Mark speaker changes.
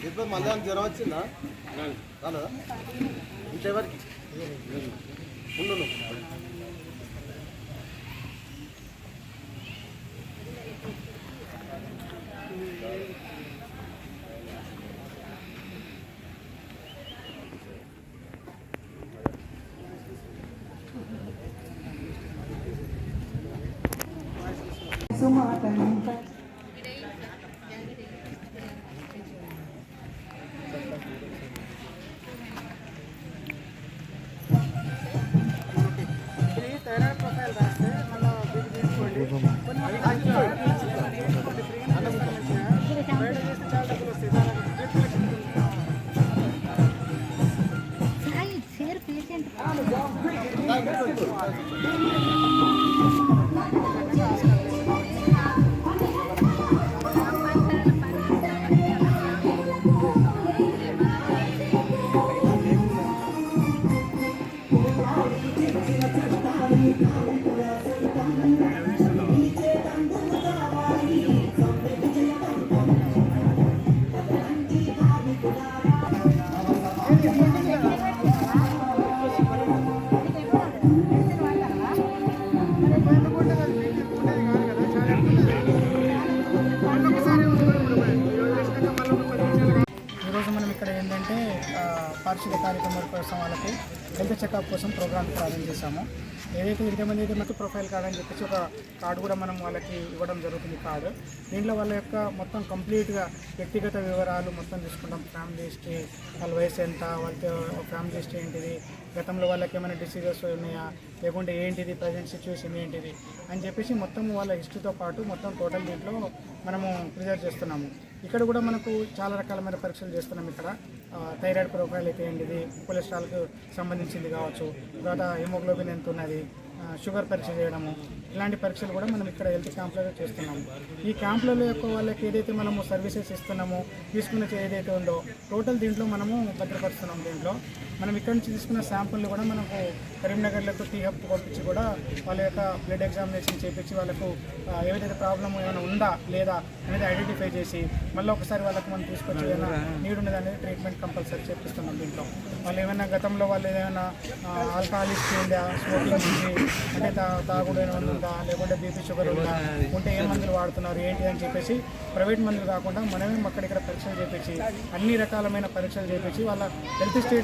Speaker 1: ఇప్పుడు మళ్ళీ జ్వరం వచ్చిందా రాలేదా ఇంకెవరికి ఉండు
Speaker 2: థైరాయిడ్ ప్రొఫైల్ రాస్తే మళ్ళీ తీసుకోండి బయట చేస్తే చాలా డబ్బులు ఈరోజు మనం ఇక్కడ ఏంటంటే పారిశుద్ధ కార్యక్రమాల కోసం వాళ్ళకి హెల్త్ చెకప్ కోసం ప్రోగ్రామ్ ప్రారంభం చేశాము. ఏదైతే ఇంతమంది అయితే మనకి ప్రొఫైల్ కార్డ్ అని చెప్పేసి ఒక కార్డు కూడా మనం వాళ్ళకి ఇవ్వడం జరుగుతుంది. కార్డు దీంట్లో వాళ్ళ యొక్క మొత్తం కంప్లీట్గా వ్యక్తిగత వివరాలు మొత్తం తీసుకుంటాం. ఫ్యామిలీ హిస్టరీ, వాళ్ళ వయసు ఎంత, వాళ్ళతో ఫ్యామిలీ హిస్టరీ ఏంటిది, గతంలో వాళ్ళకి ఏమైనా డిసీజెస్ ఉన్నాయా, లేకుంటే ఏంటిది ప్రజెంట్ సిచ్యువేషన్ ఏంటిది అని చెప్పేసి మొత్తం వాళ్ళ హిస్టరీతో పాటు మొత్తం టోటల్ దీంట్లో మనము ప్రిజర్వ్ చేస్తున్నాము. ఇక్కడ కూడా మనకు చాలా రకాలమైన పరీక్షలు చేస్తున్నాం. ఇక్కడ థైరాయిడ్ ప్రొఫైల్ అయితే ఏంటిది, కొలెస్ట్రాల్కు సంబంధించింది కావచ్చు, తర్వాత హిమోగ్లోబిన్ ఎంత ఉన్నది, షుగర్ పరీక్ష చేయడము, ఇలాంటి పరీక్షలు కూడా మనం ఇక్కడ హెల్త్ క్యాంప్లో చేస్తున్నాము. ఈ క్యాంప్లలో యొక్క వాళ్ళకి ఏదైతే మనము సర్వీసెస్ ఇస్తున్నామో, తీసుకున్న ఏదైతే ఉందో టోటల్ దీంట్లో మనము భద్రపరుస్తున్నాం. దీంట్లో మనం ఇక్కడ నుంచి తీసుకున్న శాంపుల్ని కూడా మనకు కరీంనగర్లకు టీహబ్ పంపించి కూడా వాళ్ళ యొక్క బ్లడ్ ఎగ్జామినేషన్ చేయించి వాళ్ళకు ఏదైతే ప్రాబ్లం ఏమైనా ఉందా లేదా అనేది ఐడెంటిఫై చేసి మళ్ళీ ఒకసారి వాళ్ళకి మనం తీసుకొచ్చి ఏమైనా నీడ్ ఉన్నది అనేది ట్రీట్మెంట్ కంపల్సరీ చేపిస్తున్నాం. దీంట్లో వాళ్ళు ఏమైనా గతంలో వాళ్ళు ఏమైనా ఆల్కహాల్ హిస్టరీ ఉందా, స్మోకింగ్ హిస్టరీ అంటే తాగుడు ఏమైనా ఉందా, లేకుంటే బీపీ షుగర్ ఉందా, ఉంటే ఏ మందులు వాడుతున్నారు ఏంటి అని చెప్పేసి ప్రైవేట్ మందులు కాకుండా మనమే అక్కడిక్కడ పరీక్షలు చేయించి అన్ని రకాలమైన పరీక్షలు చేయించి వాళ్ళ హెల్త్ స్టేట్